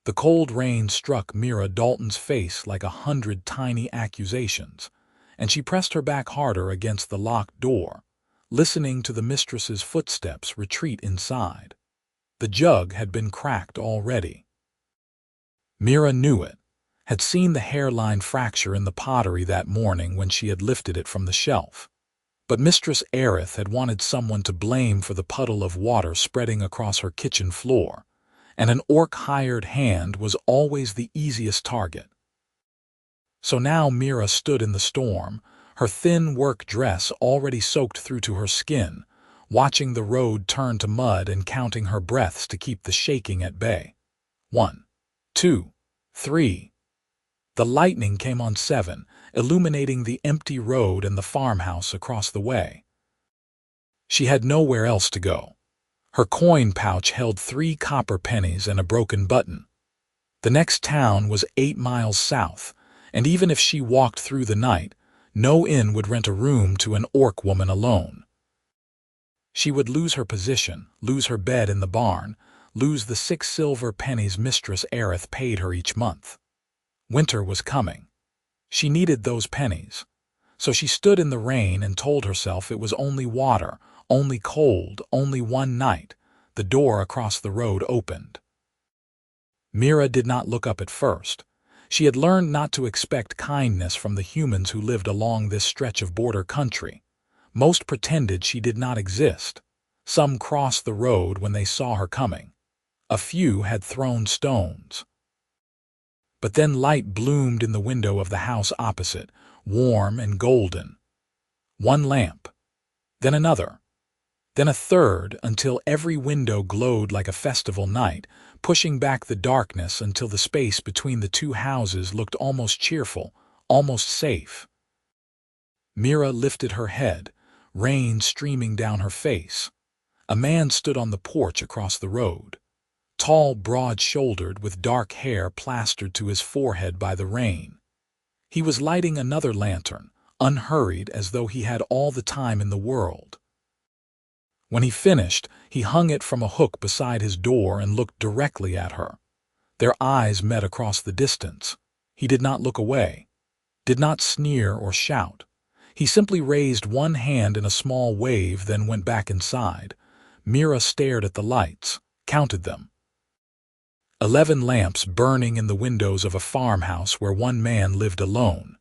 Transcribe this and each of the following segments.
The cold rain struck Mira Dalton's face like 100 tiny accusations, and she pressed her back harder against the locked door, listening to the mistress's footsteps retreat inside. The jug had been cracked already. Mira knew it, had seen the hairline fracture in the pottery that morning when she had lifted it from the shelf. But Mistress Aerith had wanted someone to blame for the puddle of water spreading across her kitchen floor, and an orc-hired hand was always the easiest target. So now Mira stood in the storm, her thin work dress already soaked through to her skin, watching the road turn to mud and counting her breaths to keep the shaking at bay. 1, 2, 3. The lightning came on 7, illuminating the empty road and the farmhouse across the way. She had nowhere else to go. Her coin pouch held 3 copper pennies and a broken button. The next town was 8 miles south, and even if she walked through the night, no inn would rent a room to an orc woman alone. She would lose her position, lose her bed in the barn, lose the 6 silver pennies Mistress Aerith paid her each month. Winter was coming. She needed those pennies. So she stood in the rain and told herself it was only water, only cold, only one night. The door across the road opened. Mira did not look up at first. She had learned not to expect kindness from the humans who lived along this stretch of border country. Most pretended she did not exist. Some crossed the road when they saw her coming. A few had thrown stones. But then light bloomed in the window of the house opposite, warm and golden. One lamp, then another, then a third, until every window glowed like a festival night, pushing back the darkness until the space between the 2 houses looked almost cheerful, almost safe. Mira lifted her head, rain streaming down her face. A man stood on the porch across the road. Tall, broad-shouldered, with dark hair plastered to his forehead by the rain. He was lighting another lantern, unhurried as though he had all the time in the world. When he finished, he hung it from a hook beside his door and looked directly at her. Their eyes met across the distance. He did not look away, did not sneer or shout. He simply raised one hand in a small wave, then went back inside. Mira stared at the lights, counted them. 11 lamps burning in the windows of a farmhouse where one man lived alone.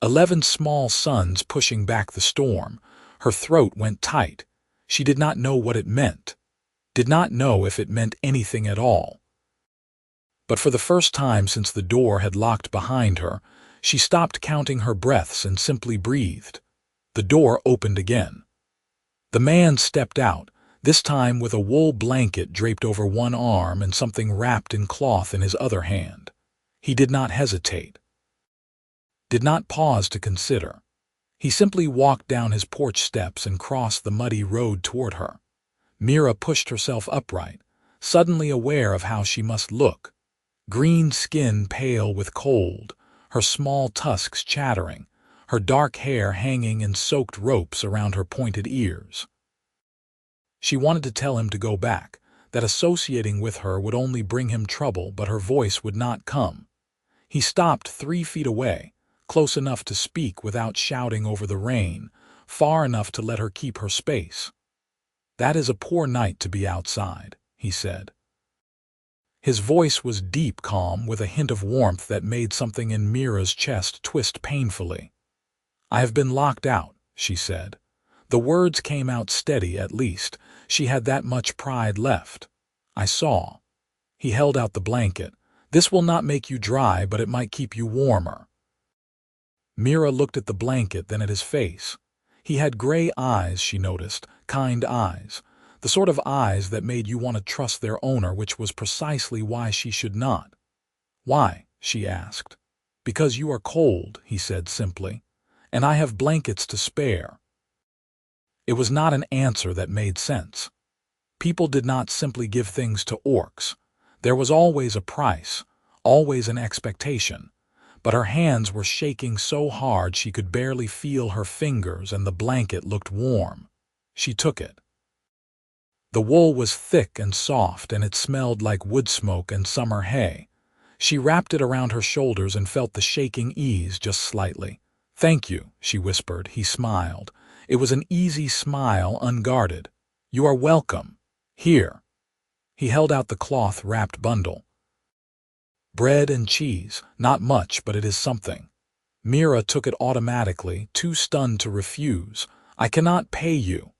11 small suns pushing back the storm. Her throat went tight. She did not know what it meant. Did not know if it meant anything at all. But for the first time since the door had locked behind her, she stopped counting her breaths and simply breathed. The door opened again. The man stepped out, this time with a wool blanket draped over one arm and something wrapped in cloth in his other hand. He did not hesitate. Did not pause to consider. He simply walked down his porch steps and crossed the muddy road toward her. Mira pushed herself upright, suddenly aware of how she must look. Green skin pale with cold, her small tusks chattering, her dark hair hanging in soaked ropes around her pointed ears. She wanted to tell him to go back, that associating with her would only bring him trouble, but her voice would not come. He stopped 3 feet away, close enough to speak without shouting over the rain, far enough to let her keep her space. "That is a poor night to be outside," he said. His voice was deep calm with a hint of warmth that made something in Mira's chest twist painfully. "I have been locked out," she said. The words came out steady at least. She had that much pride left. "I saw." He held out the blanket. "This will not make you dry, but it might keep you warmer." Mira looked at the blanket, then at his face. He had gray eyes, she noticed, kind eyes. The sort of eyes that made you want to trust their owner, which was precisely why she should not. "Why?" she asked. "Because you are cold," he said simply, "and I have blankets to spare." It was not an answer that made sense. People did not simply give things to orcs. There was always a price, always an expectation. But her hands were shaking so hard she could barely feel her fingers, and the blanket looked warm. She took it. The wool was thick and soft, and it smelled like wood smoke and summer hay. She wrapped it around her shoulders and felt the shaking ease just slightly. "Thank you," she whispered. He smiled. It was an easy smile, unguarded. "You are welcome. Here." He held out the cloth-wrapped bundle. "Bread and cheese. Not much, but it is something." Mira took it automatically, too stunned to refuse. "I cannot pay you.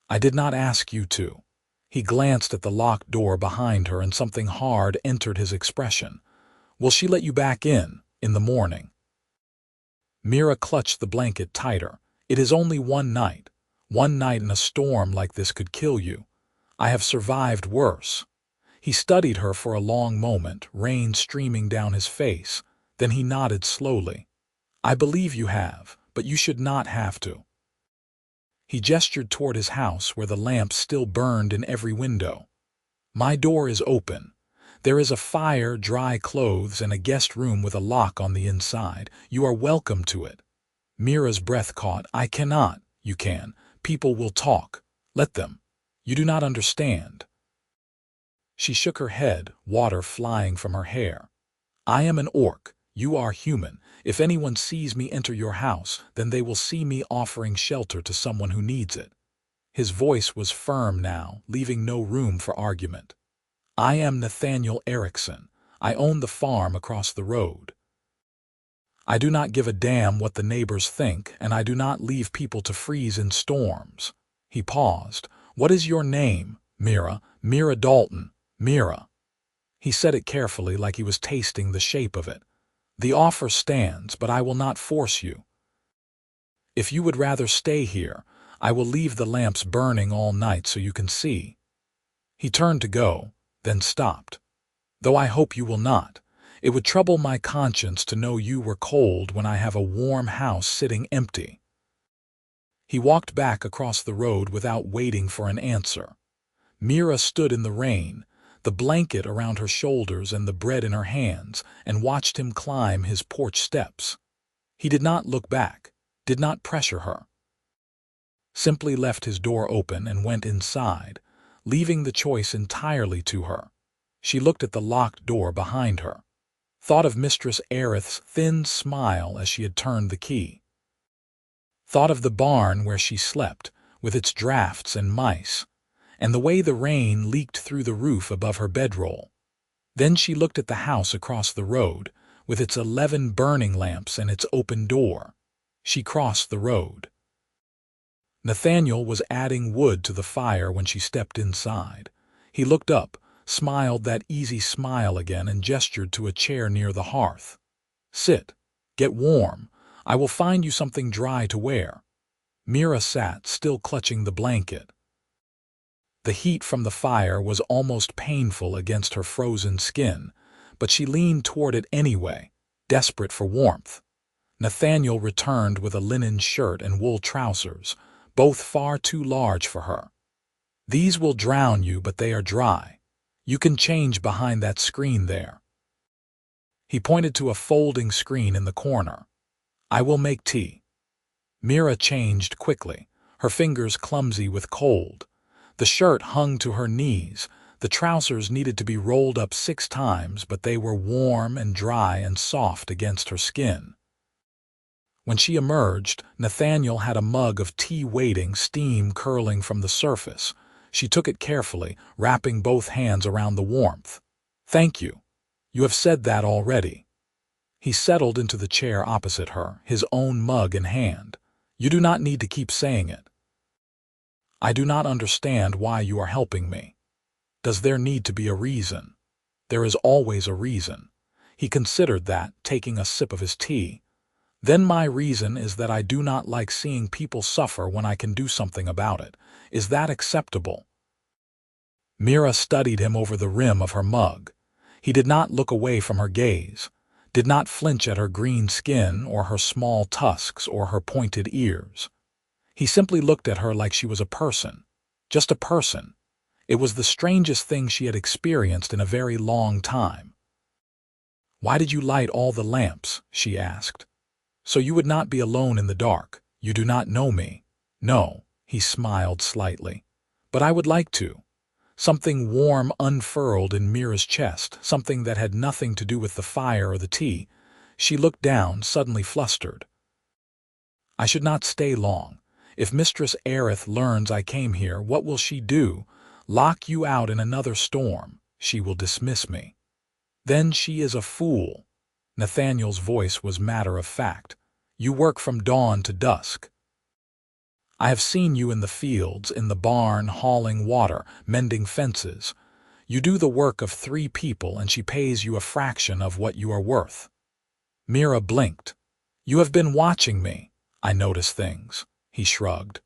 I did not ask you to." He glanced at the locked door behind her, and something hard entered his expression. "Will she let you back in the morning?" Mira clutched the blanket tighter. "It is only one night. One night in a storm like this could kill you. I have survived worse." He studied her for a long moment, rain streaming down his face. Then he nodded slowly. "I believe you have, but you should not have to." He gestured toward his house, where the lamps still burned in every window. "My door is open. There is a fire, dry clothes, and a guest room with a lock on the inside. You are welcome to it." Mira's breath caught. "I cannot." "You can. People will talk. Let them. You do not understand." She shook her head, water flying from her hair. "I am an orc. You are human. If anyone sees me enter your house, then they will see me offering shelter to someone who needs it." His voice was firm now, leaving no room for argument. "I am Nathaniel Erickson. I own the farm across the road. I do not give a damn what the neighbors think, and I do not leave people to freeze in storms." He paused. "What is your name?" "Mira. Mira Dalton. Mira." He said it carefully, like he was tasting the shape of it. "The offer stands, but I will not force you. If you would rather stay here, I will leave the lamps burning all night so you can see." He turned to go, then stopped. "Though I hope you will not. It would trouble my conscience to know you were cold when I have a warm house sitting empty." He walked back across the road without waiting for an answer. Mira stood in the rain, the blanket around her shoulders and the bread in her hands, and watched him climb his porch steps. He did not look back, did not pressure her. Simply left his door open and went inside, leaving the choice entirely to her. She looked at the locked door behind her, thought of Mistress Aerith's thin smile as she had turned the key, thought of the barn where she slept, with its drafts and mice, and the way the rain leaked through the roof above her bedroll. Then she looked at the house across the road, with its 11 burning lamps and its open door. She crossed the road. Nathaniel was adding wood to the fire when she stepped inside. He looked up, smiled that easy smile again, and gestured to a chair near the hearth. "Sit. Get warm. I will find you something dry to wear." Mira sat, still clutching the blanket. The heat from the fire was almost painful against her frozen skin, but she leaned toward it anyway, desperate for warmth. Nathaniel returned with a linen shirt and wool trousers, both far too large for her. "These will drown you, but they are dry. You can change behind that screen there." He pointed to a folding screen in the corner. "I will make tea." Mira changed quickly, her fingers clumsy with cold. The shirt hung to her knees. The trousers needed to be rolled up 6 times, but they were warm and dry and soft against her skin. When she emerged, Nathaniel had a mug of tea waiting, steam curling from the surface. She took it carefully, wrapping both hands around the warmth. "Thank you. You have said that already." He settled into the chair opposite her, his own mug in hand. "You do not need to keep saying it. I do not understand why you are helping me. Does there need to be a reason?" "There is always a reason." He considered that, taking a sip of his tea. "Then my reason is that I do not like seeing people suffer when I can do something about it. Is that acceptable?" Mira studied him over the rim of her mug. He did not look away from her gaze, did not flinch at her green skin or her small tusks or her pointed ears. He simply looked at her like she was a person, just a person. It was the strangest thing she had experienced in a very long time. "Why did you light all the lamps?" she asked. "So you would not be alone in the dark. You do not know me." "No," he smiled slightly. "But I would like to. Something warm unfurled in Mira's chest, something that had nothing to do with the fire or the tea. She looked down, suddenly flustered. I should not stay long. If Mistress Aerith learns I came here, what will she do? Lock you out in another storm. She will dismiss me. Then she is a fool. Nathaniel's voice was matter of fact. You work from dawn to dusk. I have seen you in the fields, in the barn, hauling water, mending fences. You do the work of 3 people and she pays you a fraction of what you are worth. Mira blinked. You have been watching me. I notice things. He shrugged.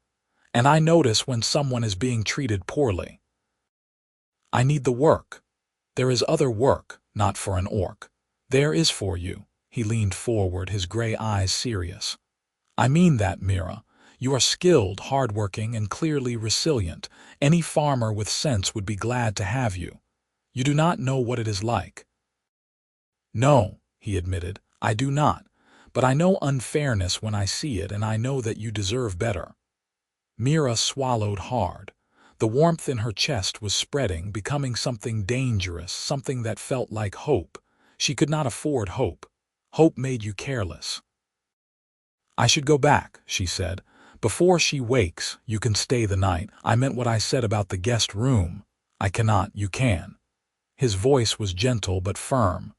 And I notice when someone is being treated poorly. I need the work. There is other work, not for an orc. There is for you. He leaned forward, his gray eyes serious. I mean that, Mira. You are skilled, hardworking, and clearly resilient. Any farmer with sense would be glad to have you. You do not know what it is like. No, he admitted, I do not. But I know unfairness when I see it, and I know that you deserve better. Mira swallowed hard. The warmth in her chest was spreading, becoming something dangerous, something that felt like hope. She could not afford hope. Hope made you careless. I should go back, she said. Before she wakes, you can stay the night. I meant what I said about the guest room. I cannot, you can. His voice was gentle but firm.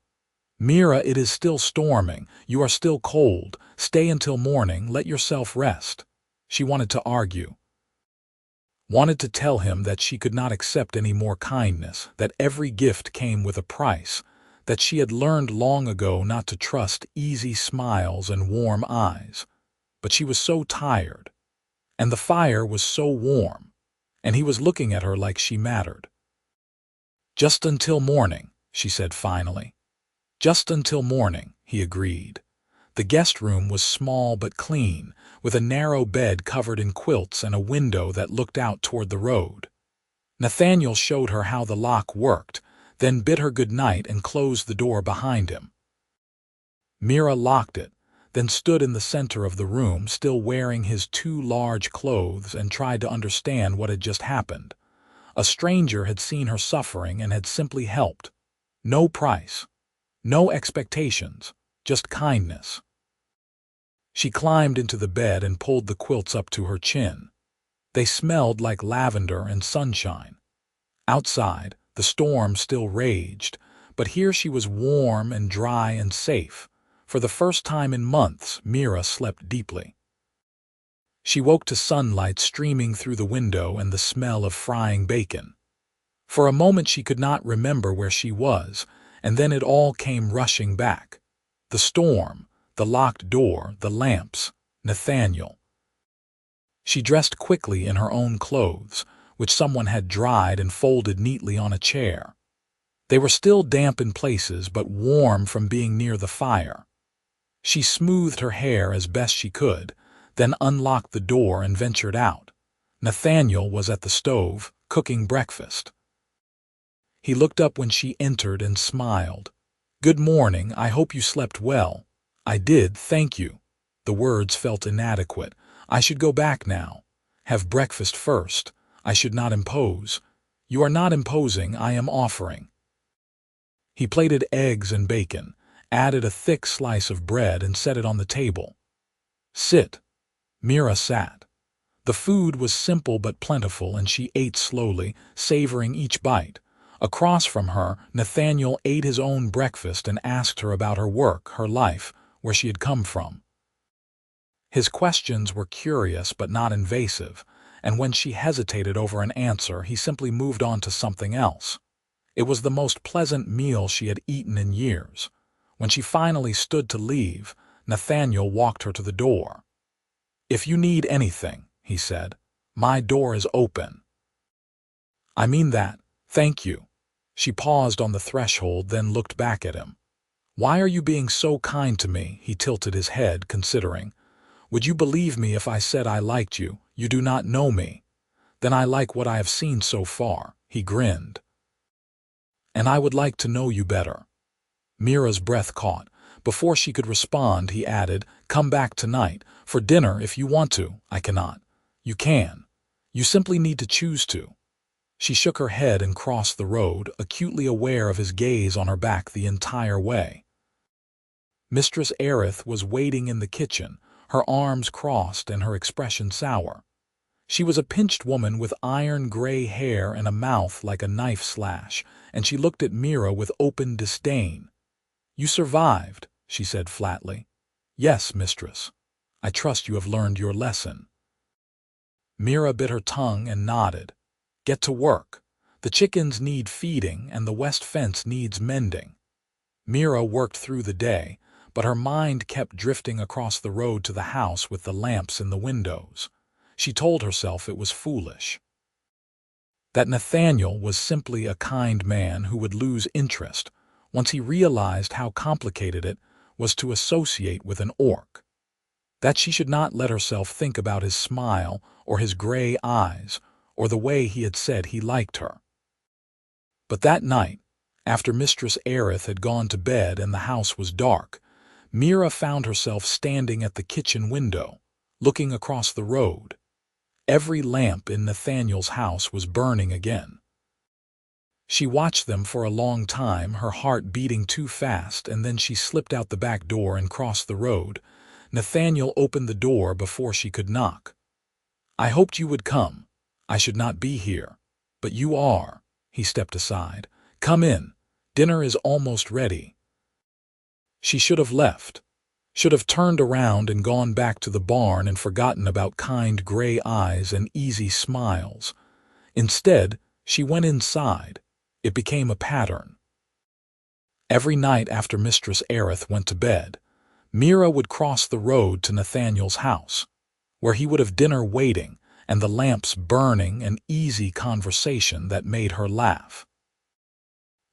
Mira, it is still storming. You are still cold. Stay until morning. Let yourself rest. She wanted to argue. Wanted to tell him that she could not accept any more kindness, that every gift came with a price, that she had learned long ago not to trust easy smiles and warm eyes. But she was so tired. And the fire was so warm, and he was looking at her like she mattered. Just until morning, she said finally. Just until morning, he agreed. The guest room was small but clean, with a narrow bed covered in quilts and a window that looked out toward the road. Nathaniel showed her how the lock worked, then bid her good night and closed the door behind him. Mira locked it, then stood in the center of the room, still wearing his 2 large clothes, and tried to understand what had just happened. A stranger had seen her suffering and had simply helped. No price. No expectations. Just kindness. She climbed into the bed and pulled the quilts up to her chin. They smelled like lavender and sunshine. Outside, the storm still raged, but here she was warm and dry and safe. For the first time in months, Mira slept deeply. She woke to sunlight streaming through the window and the smell of frying bacon. For a moment she could not remember where she was, and then it all came rushing back. The storm, the locked door, the lamps, Nathaniel. She dressed quickly in her own clothes, which someone had dried and folded neatly on a chair. They were still damp in places, but warm from being near the fire. She smoothed her hair as best she could, then unlocked the door and ventured out. Nathaniel was at the stove, cooking breakfast. He looked up when she entered and smiled. Good morning, I hope you slept well. I did, thank you. The words felt inadequate. I should go back now. Have breakfast first. I should not impose. You are not imposing, I am offering. He plated eggs and bacon, added a thick slice of bread and set it on the table. Sit. Mira sat. The food was simple but plentiful, and she ate slowly, savoring each bite. Across from her, Nathaniel ate his own breakfast and asked her about her work, her life, where she had come from. His questions were curious but not invasive, and when she hesitated over an answer, he simply moved on to something else. It was the most pleasant meal she had eaten in years. When she finally stood to leave, Nathaniel walked her to the door. If you need anything, he said, my door is open. I mean that, thank you. She paused on the threshold, then looked back at him. Why are you being so kind to me? He tilted his head, considering. Would you believe me if I said I liked you? You do not know me. Then I like what I have seen so far. He grinned. And I would like to know you better. Mira's breath caught. Before she could respond, he added, come back tonight, for dinner if you want to. I cannot. You can. You simply need to choose to. She shook her head and crossed the road, acutely aware of his gaze on her back the entire way. Mistress Erith was waiting in the kitchen, her arms crossed and her expression sour. She was a pinched woman with iron-gray hair and a mouth like a knife slash, and she looked at Mira with open disdain. "You survived," she said flatly. "Yes, mistress. I trust you have learned your lesson." Mira bit her tongue and nodded. "Get to work. The chickens need feeding and the west fence needs mending." Mira worked through the day, but her mind kept drifting across the road to the house with the lamps in the windows. She told herself it was foolish. That Nathaniel was simply a kind man who would lose interest once he realized how complicated it was to associate with an orc. That she should not let herself think about his smile or his gray eyes or the way he had said he liked her. But that night, after Mistress Erith had gone to bed and the house was dark, Mira found herself standing at the kitchen window, looking across the road. Every lamp in Nathaniel's house was burning again. She watched them for a long time, her heart beating too fast, and then she slipped out the back door and crossed the road. Nathaniel opened the door before she could knock. "I hoped you would come. I should not be here. But you are." He stepped aside. "Come in. Dinner is almost ready." She should have left. Should have turned around and gone back to the barn and forgotten about kind gray eyes and easy smiles. Instead, she went inside. It became a pattern. Every night after Mistress Erith went to bed, Mira would cross the road to Nathaniel's house, where he would have dinner waiting and the lamps burning and easy conversation that made her laugh.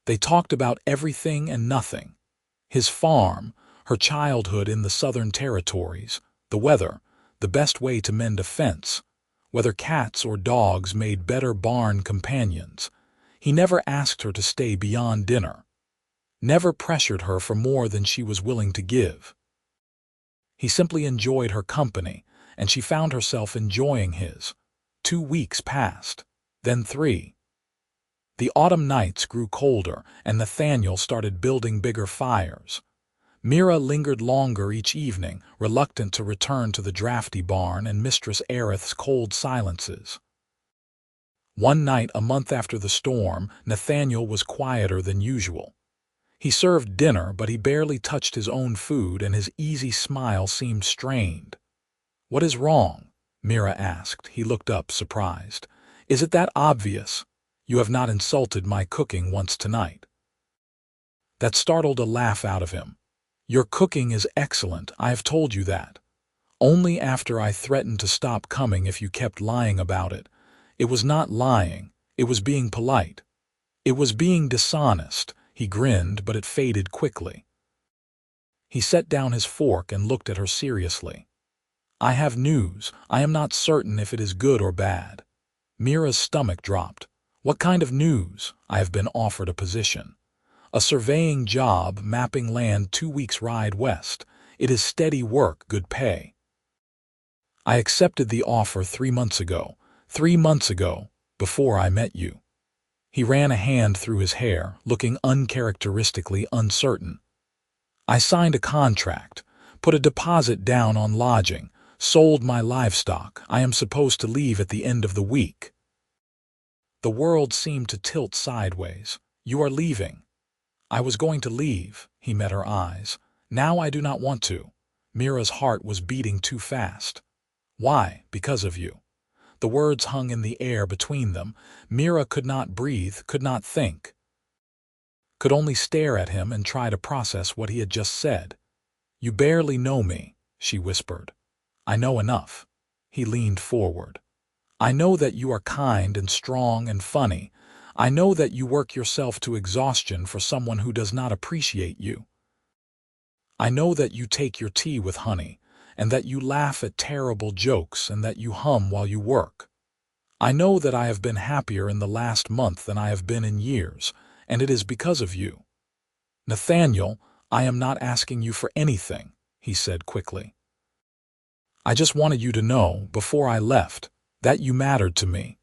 They talked about everything and nothing. His farm, her childhood in the Southern Territories, the weather, the best way to mend a fence, whether cats or dogs made better barn companions. He never asked her to stay beyond dinner, never pressured her for more than she was willing to give. He simply enjoyed her company, and she found herself enjoying his. 2 weeks passed, then 3. The autumn nights grew colder, and Nathaniel started building bigger fires. Mira lingered longer each evening, reluctant to return to the drafty barn and Mistress Erith's cold silences. One night, a month after the storm, Nathaniel was quieter than usual. He served dinner, but he barely touched his own food, and his easy smile seemed strained. "What is wrong?" Mira asked. He looked up, surprised. "Is it that obvious? You have not insulted my cooking once tonight." That startled a laugh out of him. "Your cooking is excellent, I have told you that. Only after I threatened to stop coming if you kept lying about it. It was not lying, it was being polite. It was being dishonest." He grinned, but it faded quickly. He set down his fork and looked at her seriously. "I have news. I am not certain if it is good or bad." Mira's stomach dropped. "What kind of news?" "I have been offered a position. A surveying job, mapping land 2 weeks' ride west. It is steady work, good pay. I accepted the offer 3 months ago. 3 months ago, before I met you." He ran a hand through his hair, looking uncharacteristically uncertain. "I signed a contract, put a deposit down on lodging, sold my livestock. I am supposed to leave at the end of the week." The world seemed to tilt sideways. "You are leaving." "I was going to leave." He met her eyes. "Now I do not want to." Mira's heart was beating too fast. "Why? Because of you." The words hung in the air between them. Mira could not breathe, could not think. Could only stare at him and try to process what he had just said. "You barely know me," she whispered. "I know enough." He leaned forward. "I know that you are kind and strong and funny. I know that you work yourself to exhaustion for someone who does not appreciate you. I know that you take your tea with honey, and that you laugh at terrible jokes, and that you hum while you work. I know that I have been happier in the last month than I have been in years, and it is because of you." "Nathaniel, I am not asking you for anything," he said quickly. "I just wanted you to know, before I left, that you mattered to me."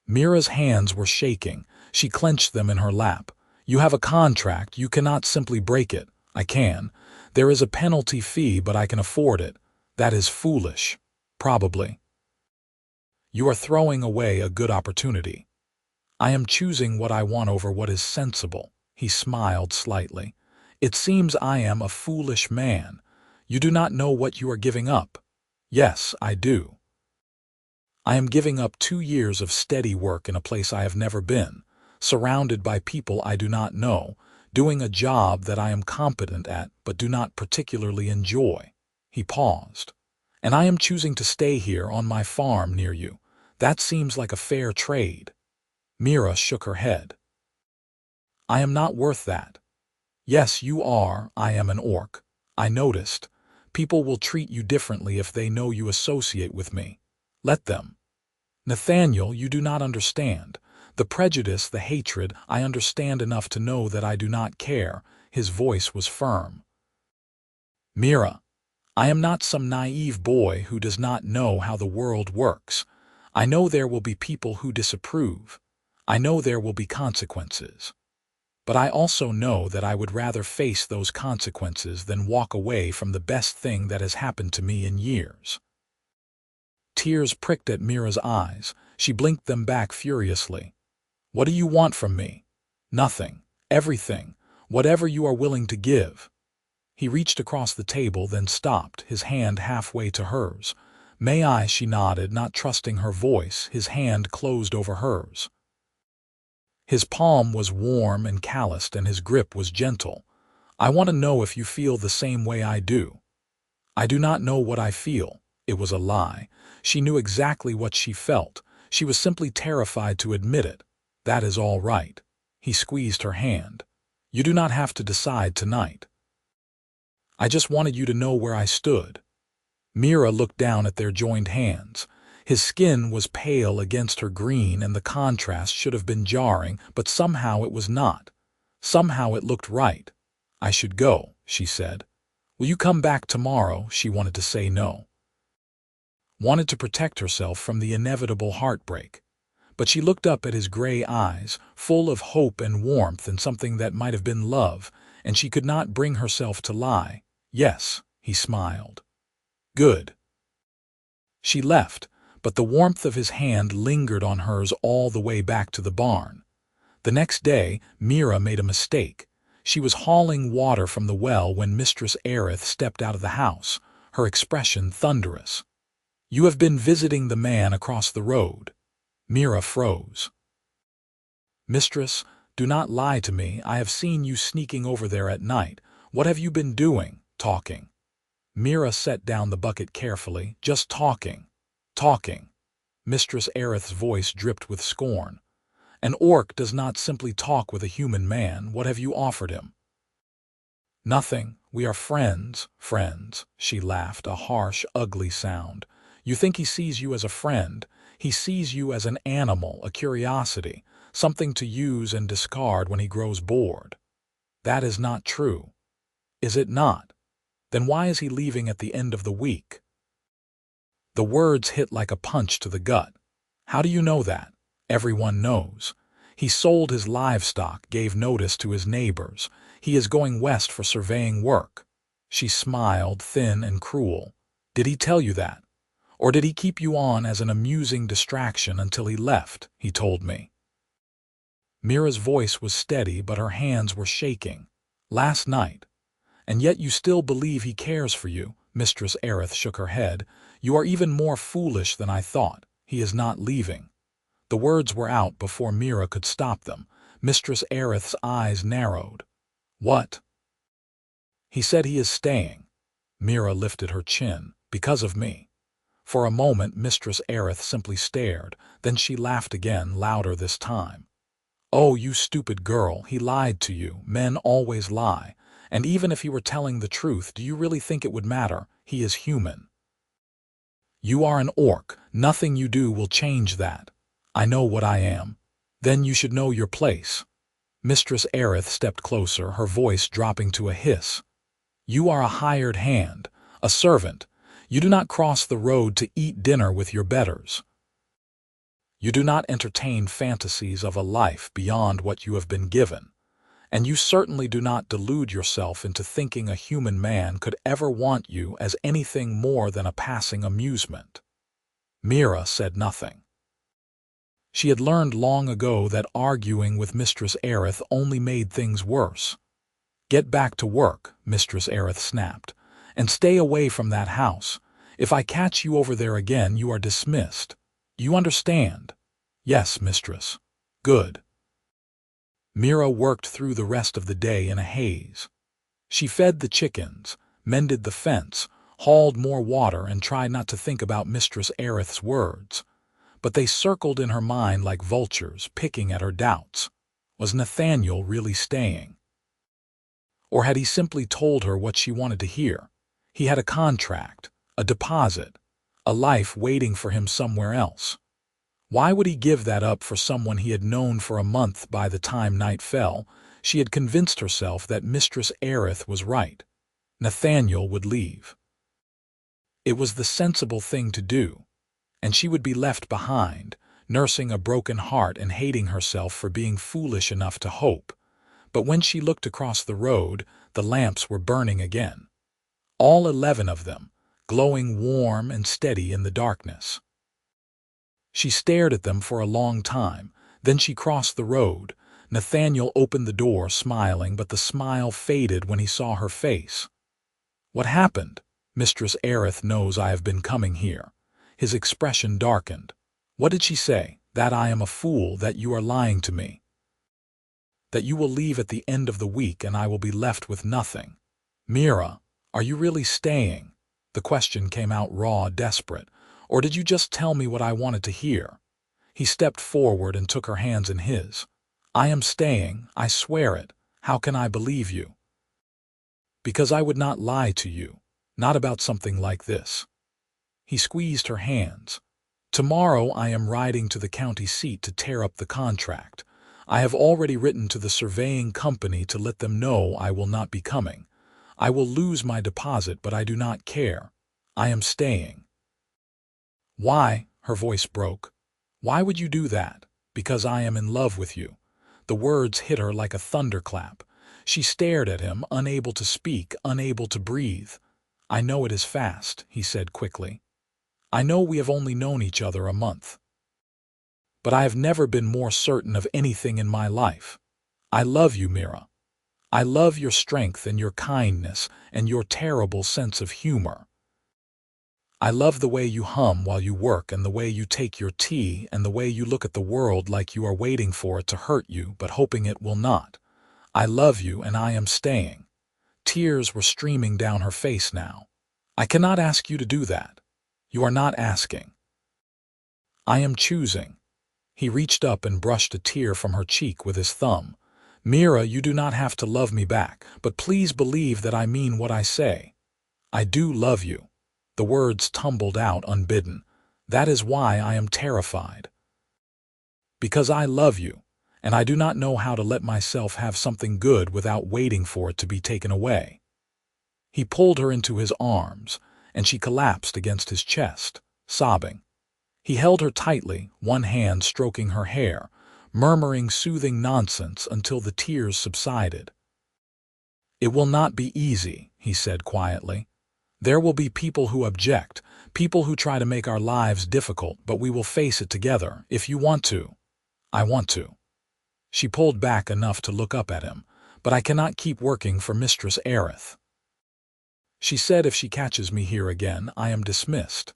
Mira's hands were shaking. She clenched them in her lap. You have a contract. You cannot simply break it. I can. There is a penalty fee, but I can afford it. That is foolish. Probably. You are throwing away a good opportunity. I am choosing what I want over what is sensible. He smiled slightly. It seems I am a foolish man. You do not know what you are giving up. Yes, I do. I am giving up 2 years of steady work in a place I have never been, surrounded by people I do not know, doing a job that I am competent at but do not particularly enjoy. He paused. And I am choosing to stay here on my farm near you. That seems like a fair trade. Mira shook her head. I am not worth that. Yes, you are. I am an orc. I noticed. People will treat you differently if they know you associate with me. Let them. Nathaniel, you do not understand. The prejudice, the hatred, I understand enough to know that I do not care. His voice was firm. Mira, I am not some naive boy who does not know how the world works. I know there will be people who disapprove. I know there will be consequences. But I also know that I would rather face those consequences than walk away from the best thing that has happened to me in years. Tears pricked at Mira's eyes. She blinked them back furiously. What do you want from me? Nothing. Everything. Whatever you are willing to give. He reached across the table, then stopped, his hand halfway to hers. May I? She nodded, not trusting her voice. His hand closed over hers. His palm was warm and calloused, and his grip was gentle. I want to know if you feel the same way I do. I do not know what I feel. It was a lie. She knew exactly what she felt. She was simply terrified to admit it. That is all right. He squeezed her hand. You do not have to decide tonight. I just wanted you to know where I stood. Mira looked down at their joined hands. His skin was pale against her green, and the contrast should have been jarring, but somehow it was not. Somehow it looked right. I should go, she said. Will you come back tomorrow? She wanted to say no. Wanted to protect herself from the inevitable heartbreak. But she looked up at his gray eyes, full of hope and warmth and something that might have been love, and she could not bring herself to lie. Yes, he smiled. Good. She left, but the warmth of his hand lingered on hers all the way back to the barn. The next day, Mira made a mistake. She was hauling water from the well when Mistress Aerith stepped out of the house, her expression thunderous. You have been visiting the man across the road. Mira froze. Mistress, do not lie to me. I have seen you sneaking over there at night. What have you been doing? Talking. Mira set down the bucket carefully. Just talking. Talking. Mistress Aerith's voice dripped with scorn. An orc does not simply talk with a human man. What have you offered him? Nothing. We are friends. Friends. She laughed, a harsh, ugly sound. You think he sees you as a friend. He sees you as an animal, a curiosity, something to use and discard when he grows bored. That is not true. Is it not? Then why is he leaving at the end of the week? The words hit like a punch to the gut. How do you know that? Everyone knows. He sold his livestock, gave notice to his neighbors. He is going west for surveying work. She smiled, thin and cruel. Did he tell you that? Or did he keep you on as an amusing distraction until he left? He told me. Mira's voice was steady, but her hands were shaking. Last night. And yet you still believe he cares for you. Mistress Aerith shook her head. You are even more foolish than I thought. He is not leaving. The words were out before Mira could stop them. Mistress Aerith's eyes narrowed. What? He said he is staying. Mira lifted her chin. Because of me. For a moment, Mistress Aerith simply stared. Then she laughed again, louder this time. Oh, you stupid girl, he lied to you. Men always lie. And even if he were telling the truth, do you really think it would matter? He is human. You are an orc. Nothing you do will change that. I know what I am. Then you should know your place. Mistress Aerith stepped closer, her voice dropping to a hiss. You are a hired hand, a servant. You do not cross the road to eat dinner with your betters. You do not entertain fantasies of a life beyond what you have been given, and you certainly do not delude yourself into thinking a human man could ever want you as anything more than a passing amusement." Mira said nothing. She had learned long ago that arguing with Mistress Aerith only made things worse. "Get back to work," Mistress Aerith snapped, "and stay away from that house. If I catch you over there again, you are dismissed. You understand?" "Yes, mistress." "Good." Mira worked through the rest of the day in a haze. She fed the chickens, mended the fence, hauled more water, and tried not to think about Mistress Aerith's words. But they circled in her mind like vultures, picking at her doubts. Was Nathaniel really staying? Or had he simply told her what she wanted to hear? He had a contract, a deposit, a life waiting for him somewhere else. Why would he give that up for someone he had known for a month? By the time night fell, she had convinced herself that Mistress Aerith was right. Nathaniel would leave. It was the sensible thing to do, and she would be left behind, nursing a broken heart and hating herself for being foolish enough to hope. But when she looked across the road, the lamps were burning again. All 11 of them, glowing warm and steady in the darkness. She stared at them for a long time, then she crossed the road. Nathaniel opened the door, smiling, but the smile faded when he saw her face. "What happened?" "Mistress Aerith knows I have been coming here." His expression darkened. "What did she say?" "That I am a fool, that you are lying to me. That you will leave at the end of the week and I will be left with nothing." "Mira, are you really staying?" The question came out raw, desperate. "Or did you just tell me what I wanted to hear?" He stepped forward and took her hands in his. "I am staying, I swear it. How can I believe you?" "Because I would not lie to you. Not about something like this." He squeezed her hands. "Tomorrow I am riding to the county seat to tear up the contract. I have already written to the surveying company to let them know I will not be coming. I will lose my deposit, but I do not care. I am staying." "Why?" Her voice broke. "Why would you do that?" "Because I am in love with you." The words hit her like a thunderclap. She stared at him, unable to speak, unable to breathe. "I know it is fast," he said quickly. "I know we have only known each other a month. But I have never been more certain of anything in my life. I love you, Mira. I love your strength and your kindness and your terrible sense of humor. I love the way you hum while you work and the way you take your tea and the way you look at the world like you are waiting for it to hurt you but hoping it will not. I love you and I am staying." Tears were streaming down her face now. "I cannot ask you to do that. You are not asking. I am choosing." He reached up and brushed a tear from her cheek with his thumb. "Mira, you do not have to love me back, but please believe that I mean what I say. I do love you." The words tumbled out unbidden. "That is why I am terrified. Because I love you, and I do not know how to let myself have something good without waiting for it to be taken away." He pulled her into his arms, and she collapsed against his chest, sobbing. He held her tightly, one hand stroking her hair, murmuring soothing nonsense until the tears subsided. "It will not be easy," he said quietly. "There will be people who object, people who try to make our lives difficult, but we will face it together, if you want to." "I want to." She pulled back enough to look up at him. "But I cannot keep working for Mistress Aerith. She said if she catches me here again, I am dismissed."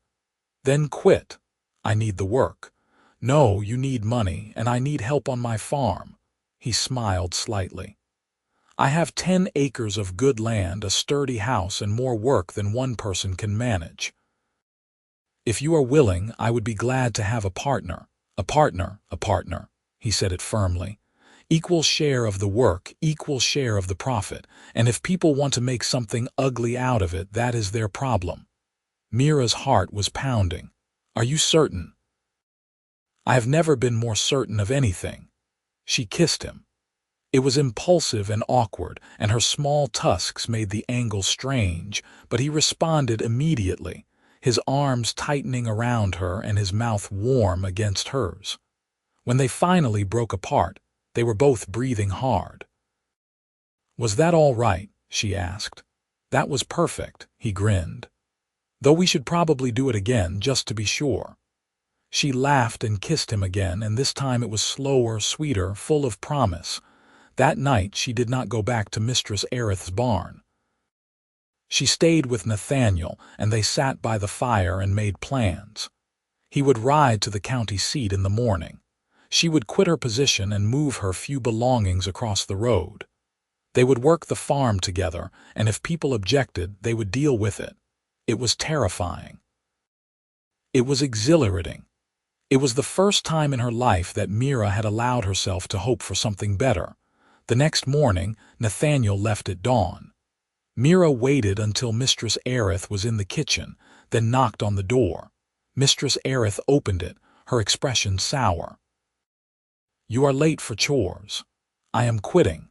"Then quit." "I need the work." "No, you need money, and I need help on my farm." He smiled slightly. "I have 10 acres of good land, a sturdy house, and more work than one person can manage. If you are willing, I would be glad to have a partner." "A partner, a partner." He said it firmly. "Equal share of the work, equal share of the profit, and if people want to make something ugly out of it, that is their problem." Mira's heart was pounding. "Are you certain?" "I have never been more certain of anything." She kissed him. It was impulsive and awkward, and her small tusks made the angle strange, but he responded immediately. his arms tightening around her and his mouth warm against hers. When they finally broke apart, they were both breathing hard. "Was that all right?" she asked. "That was perfect," he grinned. "Though we should probably do it again just to be sure." She laughed and kissed him again, and this time it was slower, sweeter, full of promise. That night she did not go back to Mistress Erith's barn. She stayed with Nathaniel, and they sat by the fire and made plans. He would ride to the county seat in the morning. She would quit her position and move her few belongings across the road. They would work the farm together, and if people objected, they would deal with it. It was terrifying. It was exhilarating. It was the first time in her life that Mira had allowed herself to hope for something better. The next morning, Nathaniel left at dawn. Mira waited until Mistress Erith was in the kitchen, then knocked on the door. Mistress Erith opened it, her expression sour. "You are late for chores. I am quitting."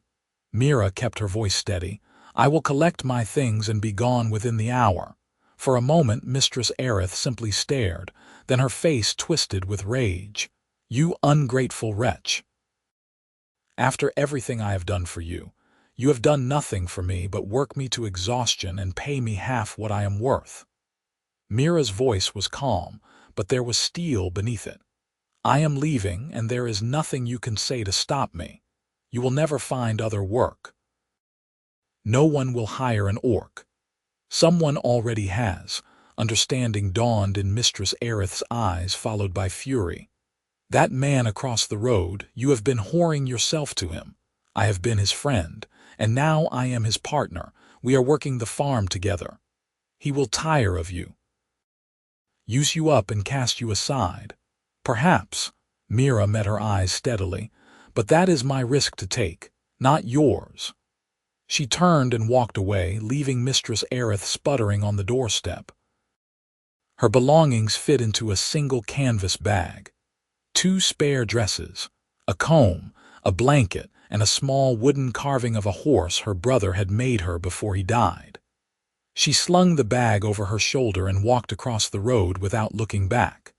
Mira kept her voice steady. "I will collect my things and be gone within the hour." For a moment Mistress Erith simply stared, then her face twisted with rage. "You ungrateful wretch! After everything I have done for you, you have done nothing for me but work me to exhaustion and pay me half what I am worth." Mira's voice was calm, but there was steel beneath it. "I am leaving, and there is nothing you can say to stop me. You will never find other work. No one will hire an orc." "Someone already has." Understanding dawned in Mistress Erith's eyes, followed by fury. "That man across the road, you have been whoring yourself to him. I have been his friend, and now I am his partner. We are working the farm together. He will tire of you, use you up and cast you aside." "Perhaps." Mira met her eyes steadily. "But that is my risk to take, not yours." She turned and walked away, leaving Mistress Erith sputtering on the doorstep. Her belongings fit into a single canvas bag. 2 spare dresses, a comb, a blanket, and a small wooden carving of a horse her brother had made her before he died. She slung the bag over her shoulder and walked across the road without looking back.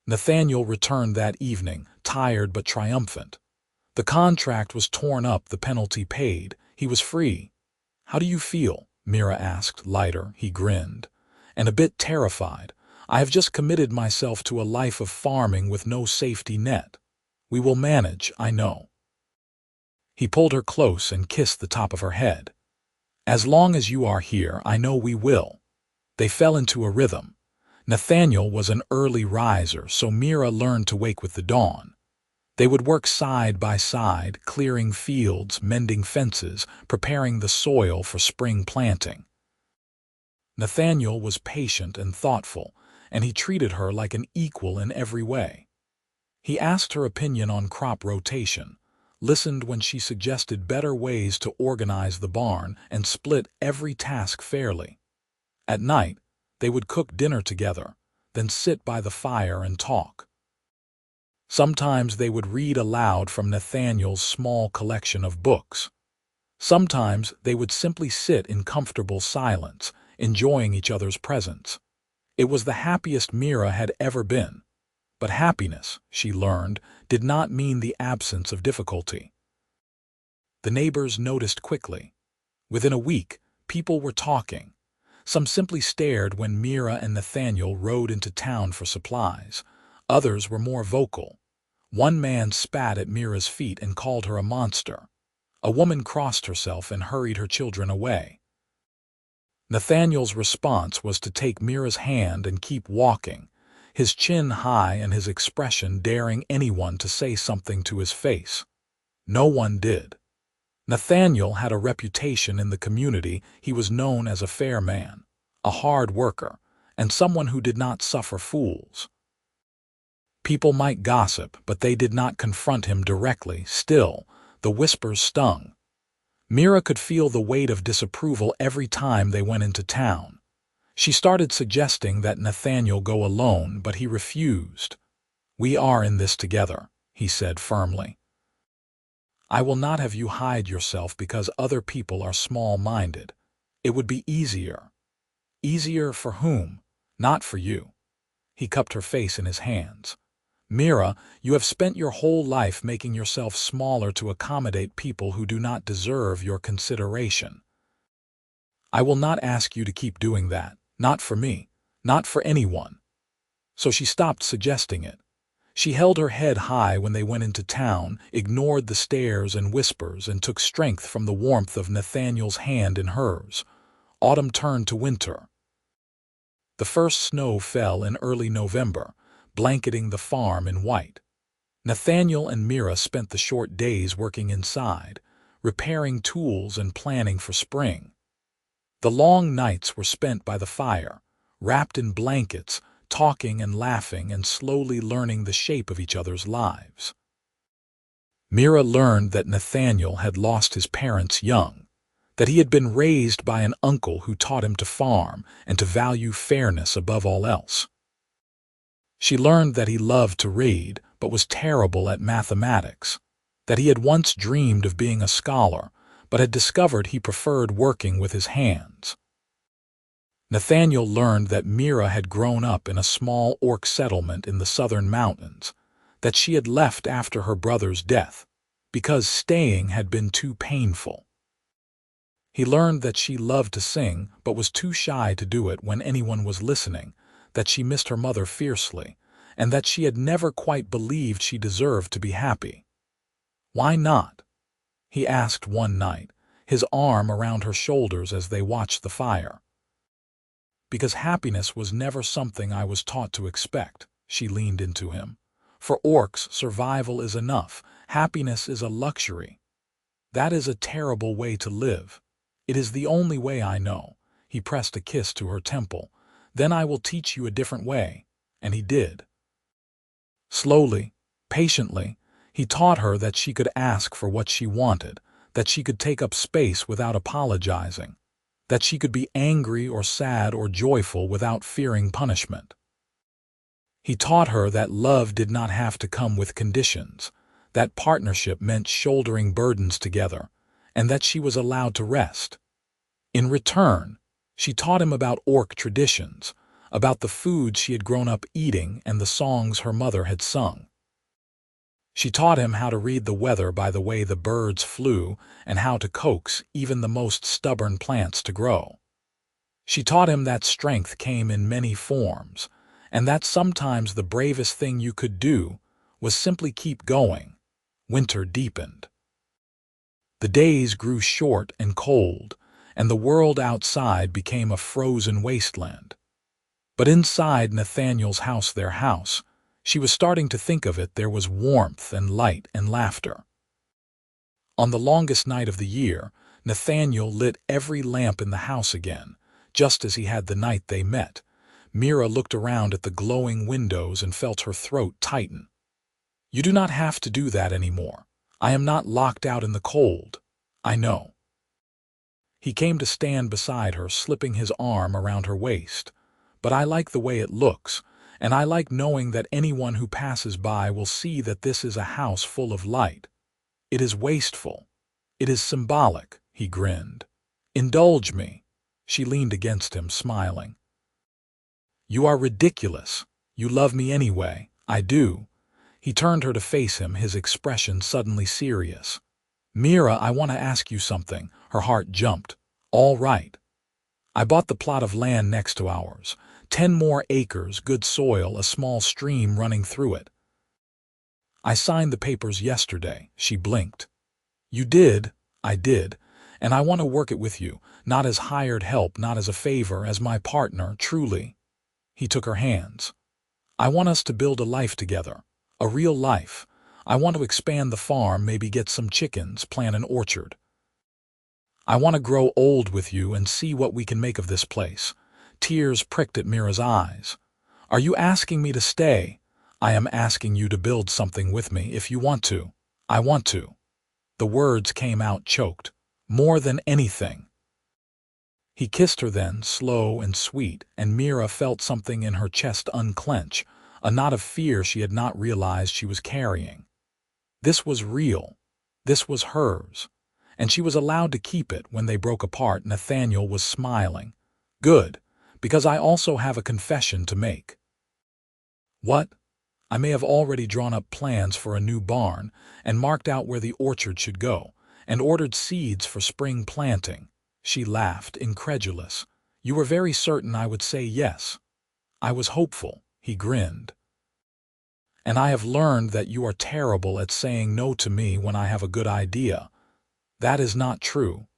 Nathaniel returned that evening, tired but triumphant. The contract was torn up, the penalty paid. He was free. "How do you feel?" Mira asked, lighter. He grinned. "And a bit terrified. I have just committed myself to a life of farming with no safety net. We will manage, I know." He pulled her close and kissed the top of her head. "As long as you are here, I know we will." They fell into a rhythm. Nathaniel was an early riser, so Mira learned to wake with the dawn. They would work side by side, clearing fields, mending fences, preparing the soil for spring planting. Nathaniel was patient and thoughtful, and he treated her like an equal in every way. He asked her opinion on crop rotation, listened when she suggested better ways to organize the barn, and split every task fairly. At night, they would cook dinner together, then sit by the fire and talk. Sometimes they would read aloud from Nathaniel's small collection of books. Sometimes they would simply sit in comfortable silence, enjoying each other's presence. It was the happiest Mira had ever been. But happiness, she learned, did not mean the absence of difficulty. The neighbors noticed quickly. Within a week, people were talking. Some simply stared when Mira and Nathaniel rode into town for supplies. Others were more vocal. One man spat at Mira's feet and called her a monster. A woman crossed herself and hurried her children away. Nathaniel's response was to take Mira's hand and keep walking, his chin high and his expression daring anyone to say something to his face. No one did. Nathaniel had a reputation in the community. He was known as a fair man, a hard worker, and someone who did not suffer fools. People might gossip, but they did not confront him directly. Still, the whispers stung. Mira could feel the weight of disapproval every time they went into town. She started suggesting that Nathaniel go alone, but he refused. "We are in this together," he said firmly. "I will not have you hide yourself because other people are small-minded. It would be easier." Easier for whom? Not for you. He cupped her face in his hands. Mira, you have spent your whole life making yourself smaller to accommodate people who do not deserve your consideration. I will not ask you to keep doing that, not for me, not for anyone. So she stopped suggesting it. She held her head high when they went into town, ignored the stares and whispers, and took strength from the warmth of Nathaniel's hand in hers. Autumn turned to winter. The first snow fell in early November, blanketing the farm in white. Nathaniel and Mira spent the short days working inside, repairing tools and planning for spring. The long nights were spent by the fire, wrapped in blankets, talking and laughing and slowly learning the shape of each other's lives. Mira learned that Nathaniel had lost his parents young, that he had been raised by an uncle who taught him to farm and to value fairness above all else. She learned that he loved to read but was terrible at mathematics, that he had once dreamed of being a scholar but had discovered he preferred working with his hands. Nathaniel learned that Mira had grown up in a small orc settlement in the southern mountains, that she had left after her brother's death, because staying had been too painful. He learned that she loved to sing but was too shy to do it when anyone was listening, that she missed her mother fiercely, and that she had never quite believed she deserved to be happy. Why not? He asked one night, his arm around her shoulders as they watched the fire. Because happiness was never something I was taught to expect, she leaned into him. For orcs, survival is enough. Happiness is a luxury. That is a terrible way to live. It is the only way I know. He pressed a kiss to her temple. Then I will teach you a different way. And he did. Slowly, patiently, he taught her that she could ask for what she wanted, that she could take up space without apologizing, that she could be angry or sad or joyful without fearing punishment. He taught her that love did not have to come with conditions, that partnership meant shouldering burdens together, and that she was allowed to rest. In return, she taught him about orc traditions, about the food she had grown up eating and the songs her mother had sung. She taught him how to read the weather by the way the birds flew and how to coax even the most stubborn plants to grow. She taught him that strength came in many forms, and that sometimes the bravest thing you could do was simply keep going. Winter deepened. The days grew short and cold, and the world outside became a frozen wasteland. But inside Nathaniel's house, their house, she was starting to think of it, there was warmth and light and laughter. On the longest night of the year, Nathaniel lit every lamp in the house again, just as he had the night they met. Mira looked around at the glowing windows and felt her throat tighten. You do not have to do that anymore. I am not locked out in the cold. I know. He came to stand beside her, slipping his arm around her waist. But I like the way it looks, and I like knowing that anyone who passes by will see that this is a house full of light. It is wasteful. It is symbolic, he grinned. Indulge me. She leaned against him, smiling. You are ridiculous. You love me anyway. I do. He turned her to face him, his expression suddenly serious. Mira, I want to ask you something. Her heart jumped. All right. I bought the plot of land next to ours. 10 more acres, good soil, a small stream running through it. I signed the papers yesterday. She blinked. You did? I did. And I want to work it with you, not as hired help, not as a favor, as my partner, truly. He took her hands. I want us to build a life together, a real life. I want to expand the farm, maybe get some chickens, plant an orchard. I want to grow old with you and see what we can make of this place. Tears pricked at Mira's eyes. Are you asking me to stay? I am asking you to build something with me if you want to. I want to. The words came out choked. More than anything. He kissed her then, slow and sweet, and Mira felt something in her chest unclench, a knot of fear she had not realized she was carrying. This was real. This was hers. And she was allowed to keep it. When they broke apart, Nathaniel was smiling. Good, because I also have a confession to make." "What?" "I may have already drawn up plans for a new barn and marked out where the orchard should go, and ordered seeds for spring planting." She laughed, incredulous. "You were very certain I would say yes." "I was hopeful," he grinned. "And I have learned that you are terrible at saying no to me when I have a good idea." "That is not true.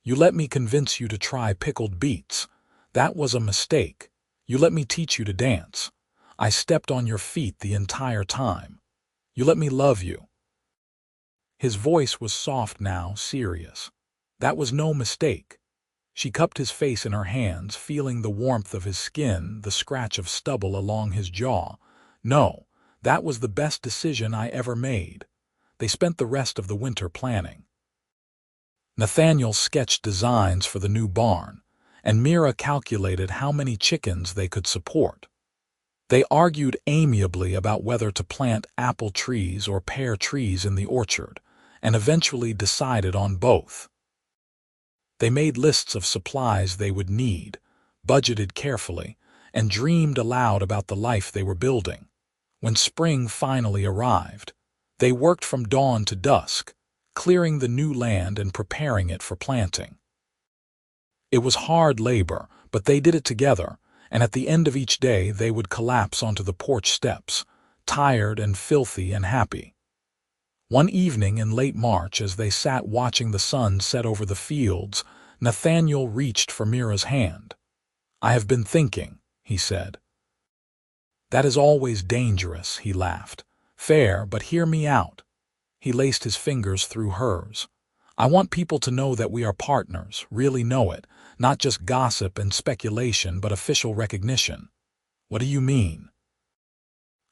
You let me convince you to try pickled beets. That was a mistake. You let me teach you to dance. I stepped on your feet the entire time. You let me love you." His voice was soft now, serious. "That was no mistake." She cupped his face in her hands, feeling the warmth of his skin, the scratch of stubble along his jaw. "No, that was the best decision I ever made." They spent the rest of the winter planning. Nathaniel sketched designs for the new barn, and Mira calculated how many chickens they could support. They argued amiably about whether to plant apple trees or pear trees in the orchard, and eventually decided on both. They made lists of supplies they would need, budgeted carefully, and dreamed aloud about the life they were building. When spring finally arrived, they worked from dawn to dusk, clearing the new land and preparing it for planting. It was hard labor, but they did it together, and at the end of each day they would collapse onto the porch steps, tired and filthy and happy. One evening in late March, as they sat watching the sun set over the fields, Nathaniel reached for Mira's hand. "I have been thinking," he said. "That is always dangerous," he laughed. "Fair, but hear me out." He laced his fingers through hers. "I want people to know that we are partners, really know it, not just gossip and speculation, but official recognition." "What do you mean?"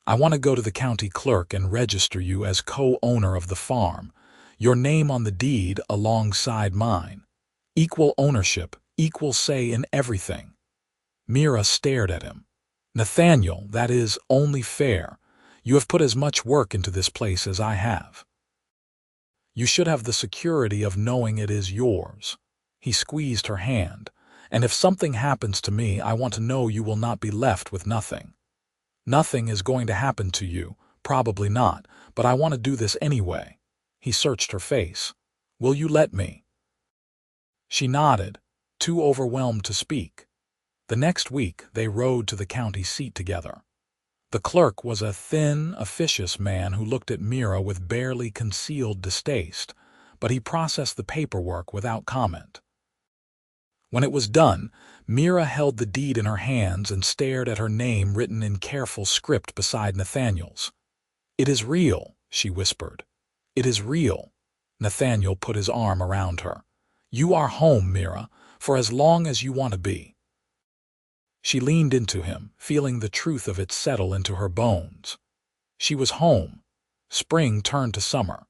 "I want to go to the county clerk and register you as co-owner of the farm, your name on the deed alongside mine. Equal ownership, equal say in everything." Mira stared at him. "Nathaniel, that is only fair. You have put as much work into this place as I have. You should have the security of knowing it is yours." He squeezed her hand. "And if something happens to me, I want to know you will not be left with nothing." "Nothing is going to happen to you, probably not, but I want to do this anyway." He searched her face. "Will you let me?" She nodded, too overwhelmed to speak. The next week they rode to the county seat together. The clerk was a thin, officious man who looked at Mira with barely concealed distaste, but he processed the paperwork without comment. When it was done, Mira held the deed in her hands and stared at her name written in careful script beside Nathaniel's. "It is real," she whispered. "It is real." Nathaniel put his arm around her. "You are home, Mira, for as long as you want to be." She leaned into him, feeling the truth of it settle into her bones. She was home. Spring turned to summer.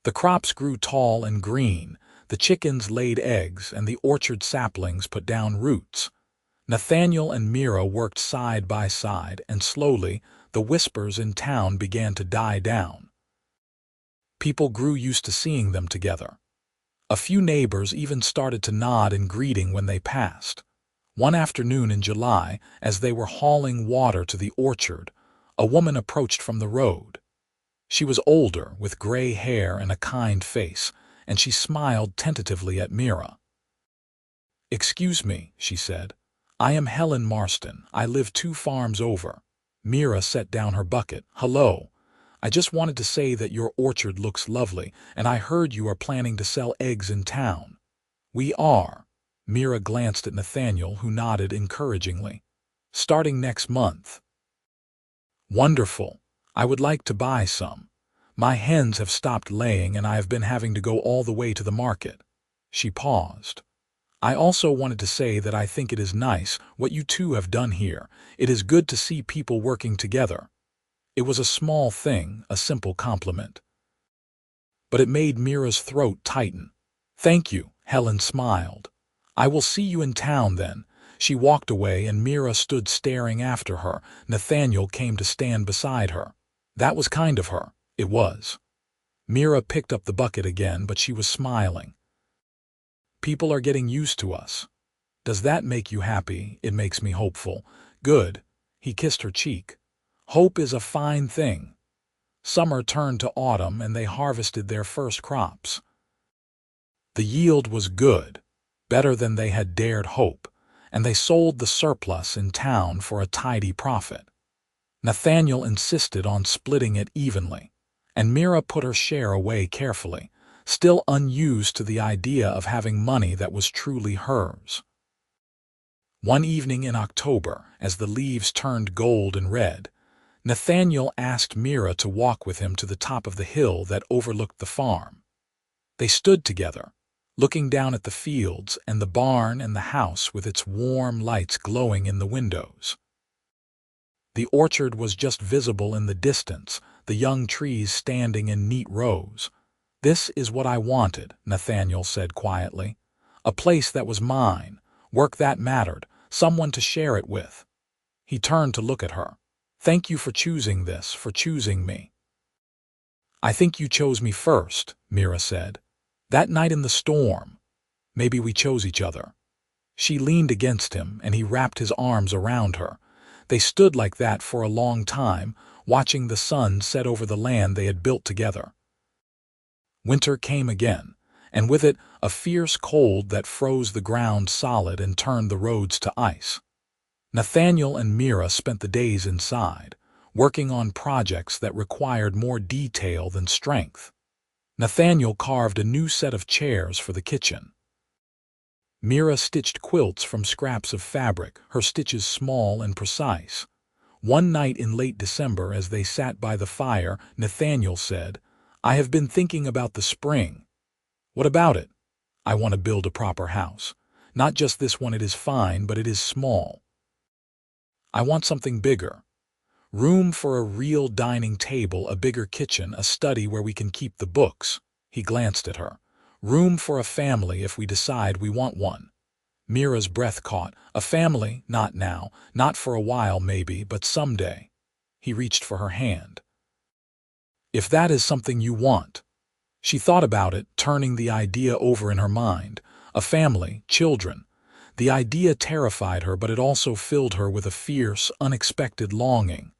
The crops grew tall and green, the chickens laid eggs, and the orchard saplings put down roots. Nathaniel and Mira worked side by side, and slowly the whispers in town began to die down. People grew used to seeing them together. A few neighbors even started to nod in greeting when they passed. One afternoon in July, as they were hauling water to the orchard, a woman approached from the road. She was older, with gray hair and a kind face, and she smiled tentatively at Mira. "Excuse me," she said. "I am Helen Marston. I live 2 farms over." Mira set down her bucket. "Hello. I just wanted to say that your orchard looks lovely, and I heard you are planning to sell eggs in town." "We are." Mira glanced at Nathaniel, who nodded encouragingly. "Starting next month." "Wonderful. I would like to buy some. My hens have stopped laying and I have been having to go all the way to the market." She paused. "I also wanted to say that I think it is nice what you two have done here. It is good to see people working together." It was a small thing, a simple compliment. But it made Mira's throat tighten. "Thank you," Helen smiled. "I will see you in town then." She walked away and Mira stood staring after her. Nathaniel came to stand beside her. "That was kind of her." It was. Mira picked up the bucket again, but she was smiling. "People are getting used to us." Does that make you happy? It makes me hopeful. Good. He kissed her cheek. Hope is a fine thing. Summer turned to autumn and they harvested their first crops. The yield was good, better than they had dared hope, and they sold the surplus in town for a tidy profit. Nathaniel insisted on splitting it evenly, and Mira put her share away carefully, still unused to the idea of having money that was truly hers. One evening in October, as the leaves turned gold and red, Nathaniel asked Mira to walk with him to the top of the hill that overlooked the farm. They stood together, looking down at the fields and the barn and the house with its warm lights glowing in the windows. The orchard was just visible in the distance, the young trees standing in neat rows. "This is what I wanted," Nathaniel said quietly. "A place that was mine, work that mattered, someone to share it with." He turned to look at her. "Thank you for choosing this, for choosing me." "I think you chose me first," Mira said. "That night in the storm. Maybe we chose each other." She leaned against him, and he wrapped his arms around her. They stood like that for a long time, watching the sun set over the land they had built together. Winter came again, and with it a fierce cold that froze the ground solid and turned the roads to ice. Nathaniel and Mira spent the days inside, working on projects that required more detail than strength. Nathaniel carved a new set of chairs for the kitchen. Mira stitched quilts from scraps of fabric, her stitches small and precise. One night in late December, as they sat by the fire, Nathaniel said, "I have been thinking about the spring." "What about it?" "I want to build a proper house. Not just this one, it is fine, but it is small. I want something bigger. Room for a real dining table, a bigger kitchen, a study where we can keep the books." He glanced at her. "Room for a family if we decide we want one." Mira's breath caught. "A family? Not now. Not for a while maybe, but someday." He reached for her hand. "If that is something you want." She thought about it, turning the idea over in her mind. A family, children. The idea terrified her, but it also filled her with a fierce, unexpected longing.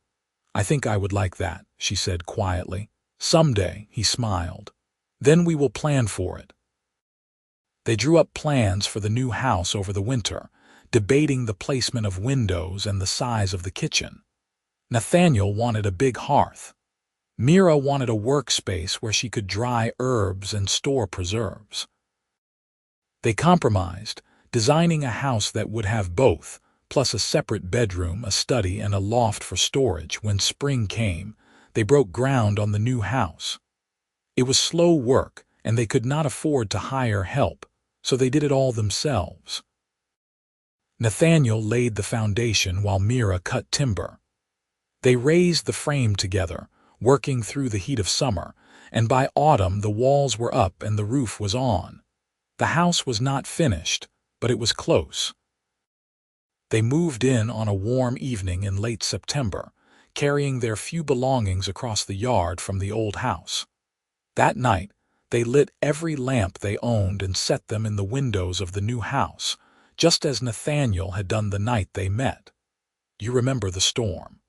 "I think I would like that," she said quietly. "Someday," he smiled. "Then we will plan for it." They drew up plans for the new house over the winter, debating the placement of windows and the size of the kitchen. Nathaniel wanted a big hearth. Mira wanted a workspace where she could dry herbs and store preserves. They compromised, designing a house that would have both, plus a separate bedroom, a study, and a loft for storage. When spring came, they broke ground on the new house. It was slow work, and they could not afford to hire help, so they did it all themselves. Nathaniel laid the foundation while Mira cut timber. They raised the frame together, working through the heat of summer, and by autumn the walls were up and the roof was on. The house was not finished, but it was close. They moved in on a warm evening in late September, carrying their few belongings across the yard from the old house. That night, they lit every lamp they owned and set them in the windows of the new house, just as Nathaniel had done the night they met. "You remember the storm?"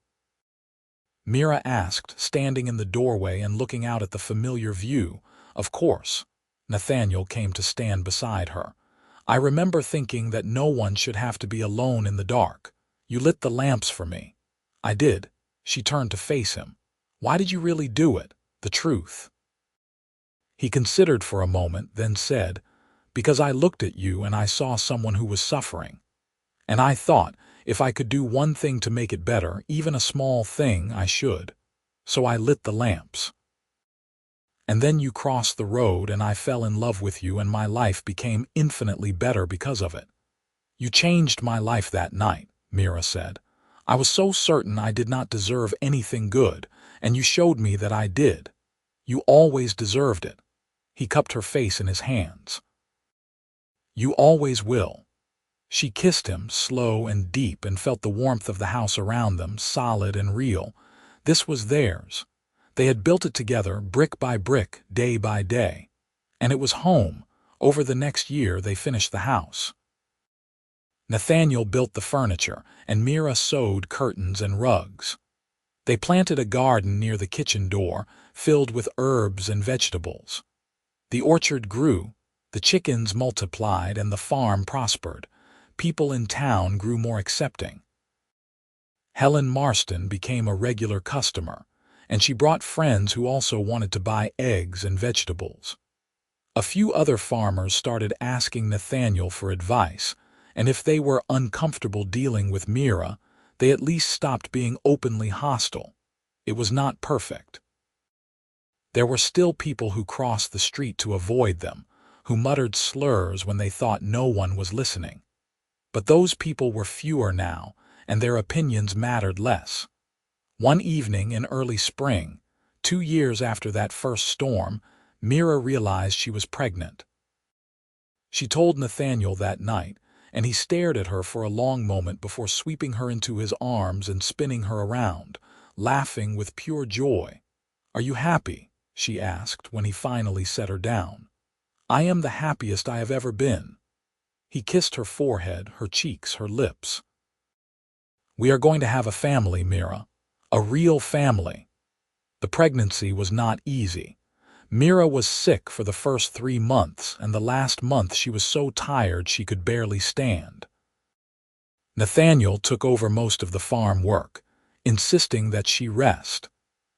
Mira asked, standing in the doorway and looking out at the familiar view. "Of course." Nathaniel came to stand beside her. "I remember thinking that no one should have to be alone in the dark. You lit the lamps for me." "I did." She turned to face him. "Why did you really do it? The truth?" He considered for a moment, then said, "Because I looked at you and I saw someone who was suffering. And I thought, if I could do one thing to make it better, even a small thing, I should. So I lit the lamps. And then you crossed the road and I fell in love with you and my life became infinitely better because of it." "You changed my life that night," Mira said. "I was so certain I did not deserve anything good, and you showed me that I did. You always deserved it." He cupped her face in his hands. "You always will." She kissed him, slow and deep, and felt the warmth of the house around them, solid and real. This was theirs. They had built it together, brick by brick, day by day. And it was home. Over the next year they finished the house. Nathaniel built the furniture, and Mira sewed curtains and rugs. They planted a garden near the kitchen door, filled with herbs and vegetables. The orchard grew, the chickens multiplied, and the farm prospered. People in town grew more accepting. Helen Marston became a regular customer, and she brought friends who also wanted to buy eggs and vegetables. A few other farmers started asking Nathaniel for advice, and if they were uncomfortable dealing with Mira, they at least stopped being openly hostile. It was not perfect. There were still people who crossed the street to avoid them, who muttered slurs when they thought no one was listening. But those people were fewer now, and their opinions mattered less. One evening in early spring, 2 years after that first storm, Mira realized she was pregnant. She told Nathaniel that night, and he stared at her for a long moment before sweeping her into his arms and spinning her around, laughing with pure joy. "Are you happy?" she asked when he finally set her down. "I am the happiest I have ever been." He kissed her forehead, her cheeks, her lips. "We are going to have a family, Mira. A real family." The pregnancy was not easy. Mira was sick for the first 3 months, and the last month she was so tired she could barely stand. Nathaniel took over most of the farm work, insisting that she rest.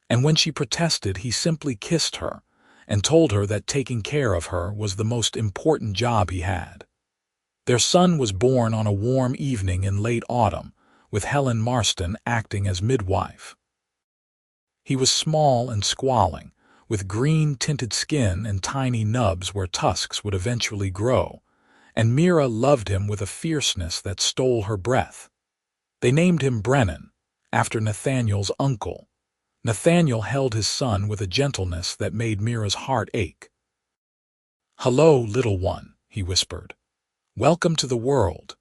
And when she protested, he simply kissed her and told her that taking care of her was the most important job he had. Their son was born on a warm evening in late autumn, with Helen Marston acting as midwife. He was small and squalling, with green-tinted skin and tiny nubs where tusks would eventually grow, and Mira loved him with a fierceness that stole her breath. They named him Brennan, after Nathaniel's uncle. Nathaniel held his son with a gentleness that made Mira's heart ache. "Hello, little one," he whispered. "Welcome to the world."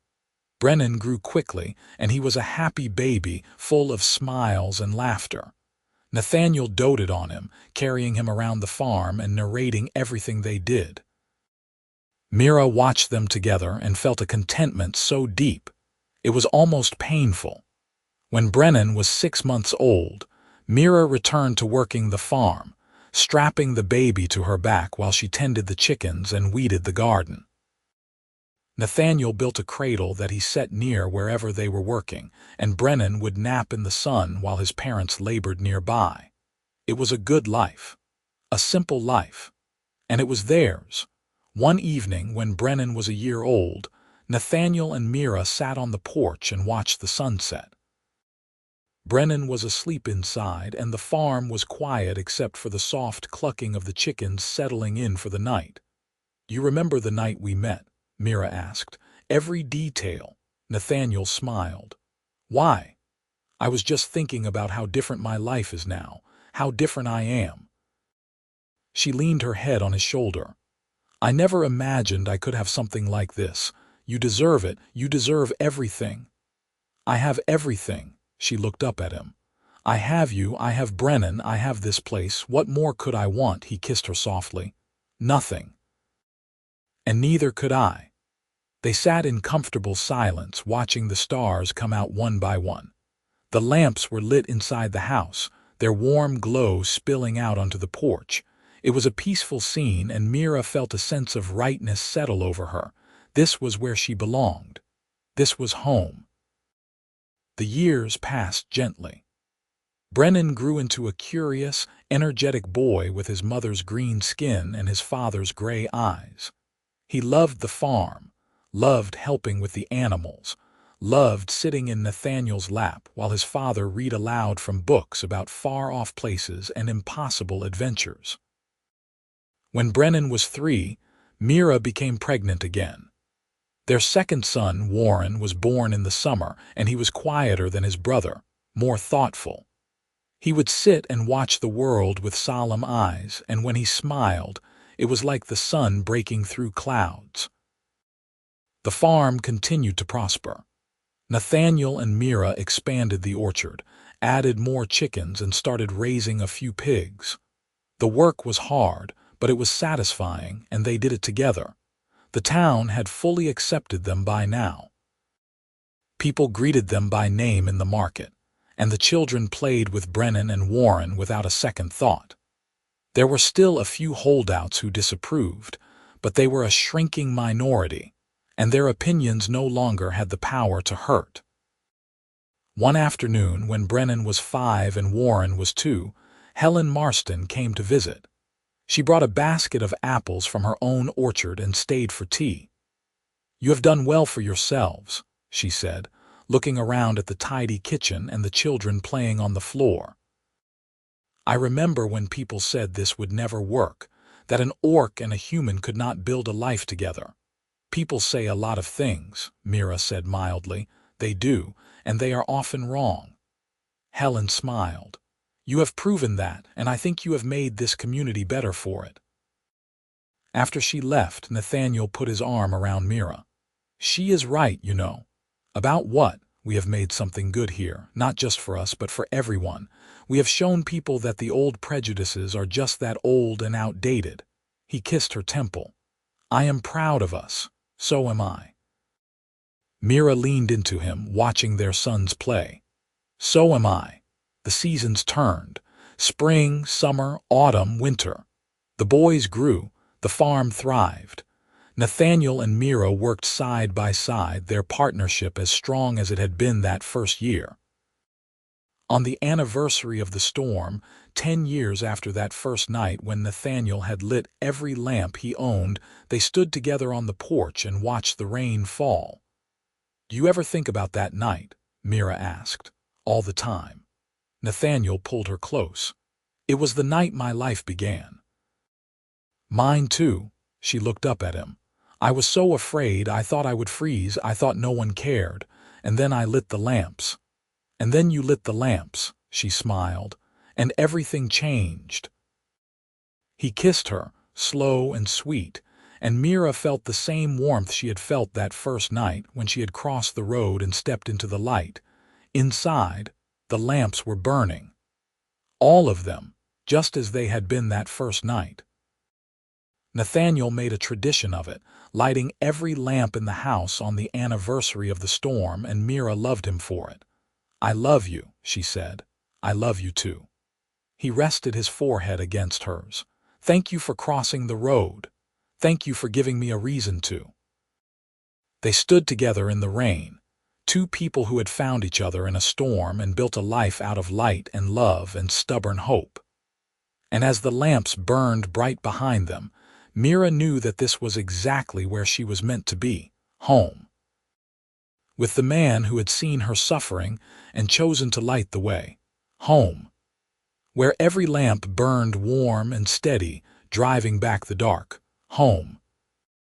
Brennan grew quickly, and he was a happy baby, full of smiles and laughter. Nathaniel doted on him, carrying him around the farm and narrating everything they did. Mira watched them together and felt a contentment so deep. It was almost painful. When Brennan was 6 months old, Mira returned to working the farm, strapping the baby to her back while she tended the chickens and weeded the garden. Nathaniel built a cradle that he set near wherever they were working, and Brennan would nap in the sun while his parents labored nearby. It was a good life, a simple life, and it was theirs. One evening, when Brennan was a year old, Nathaniel and Mira sat on the porch and watched the sunset. Brennan was asleep inside, and the farm was quiet except for the soft clucking of the chickens settling in for the night. "You remember the night we met?" Mira asked. "Every detail." Nathaniel smiled. "Why?" "I was just thinking about how different my life is now, how different I am." She leaned her head on his shoulder. "I never imagined I could have something like this. You deserve it. You deserve everything." "I have everything." She looked up at him. "I have you, I have Brennan, I have this place. What more could I want?" He kissed her softly. "Nothing." "And neither could I." They sat in comfortable silence, watching the stars come out one by one. The lamps were lit inside the house, their warm glow spilling out onto the porch. It was a peaceful scene, and Mira felt a sense of rightness settle over her. This was where she belonged. This was home. The years passed gently. Brennan grew into a curious, energetic boy with his mother's green skin and his father's gray eyes. He loved the farm, loved helping with the animals, loved sitting in Nathaniel's lap while his father read aloud from books about far-off places and impossible adventures. When Brennan was 3, Mira became pregnant again. Their second son, Warren, was born in the summer, and he was quieter than his brother, more thoughtful. He would sit and watch the world with solemn eyes, and when he smiled, it was like the sun breaking through clouds. The farm continued to prosper. Nathaniel and Mira expanded the orchard, added more chickens, and started raising a few pigs. The work was hard, but it was satisfying, and they did it together. The town had fully accepted them by now. People greeted them by name in the market, and the children played with Brennan and Warren without a second thought. There were still a few holdouts who disapproved, but they were a shrinking minority, and their opinions no longer had the power to hurt. One afternoon, when Brennan was 5 and Warren was 2, Helen Marston came to visit. She brought a basket of apples from her own orchard and stayed for tea. "You have done well for yourselves," she said, looking around at the tidy kitchen and the children playing on the floor. "I remember when people said this would never work, that an orc and a human could not build a life together. People say a lot of things," Mira said mildly. "They do, and they are often wrong." Helen smiled. "You have proven that, and I think you have made this community better for it." After she left, Nathaniel put his arm around Mira. "She is right, you know." "About what?" "We have made something good here, not just for us, but for everyone. We have shown people that the old prejudices are just that old and outdated." He kissed her temple. "I am proud of us. So am I." Mira leaned into him, watching their sons play. "So am I." The seasons turned. Spring, summer, autumn, winter. The boys grew. The farm thrived. Nathaniel and Mira worked side by side, their partnership as strong as it had been that first year. On the anniversary of the storm, 10 years after that first night when Nathaniel had lit every lamp he owned, they stood together on the porch and watched the rain fall. "Do you ever think about that night?" Mira asked. "All the time." Nathaniel pulled her close. "It was the night my life began." "Mine too." She looked up at him. "I was so afraid, I thought I would freeze, I thought no one cared. And then I lit the lamps." "And then you lit the lamps," she smiled, "and everything changed." He kissed her, slow and sweet, and Mira felt the same warmth she had felt that first night when she had crossed the road and stepped into the light. Inside, the lamps were burning. All of them, just as they had been that first night. Nathaniel made a tradition of it, lighting every lamp in the house on the anniversary of the storm, and Mira loved him for it. "I love you," she said. "I love you too." He rested his forehead against hers. "Thank you for crossing the road. Thank you for giving me a reason to." They stood together in the rain, two people who had found each other in a storm and built a life out of light and love and stubborn hope. And as the lamps burned bright behind them, Mira knew that this was exactly where she was meant to be, home. With the man who had seen her suffering and chosen to light the way, home. Where every lamp burned warm and steady, driving back the dark, home.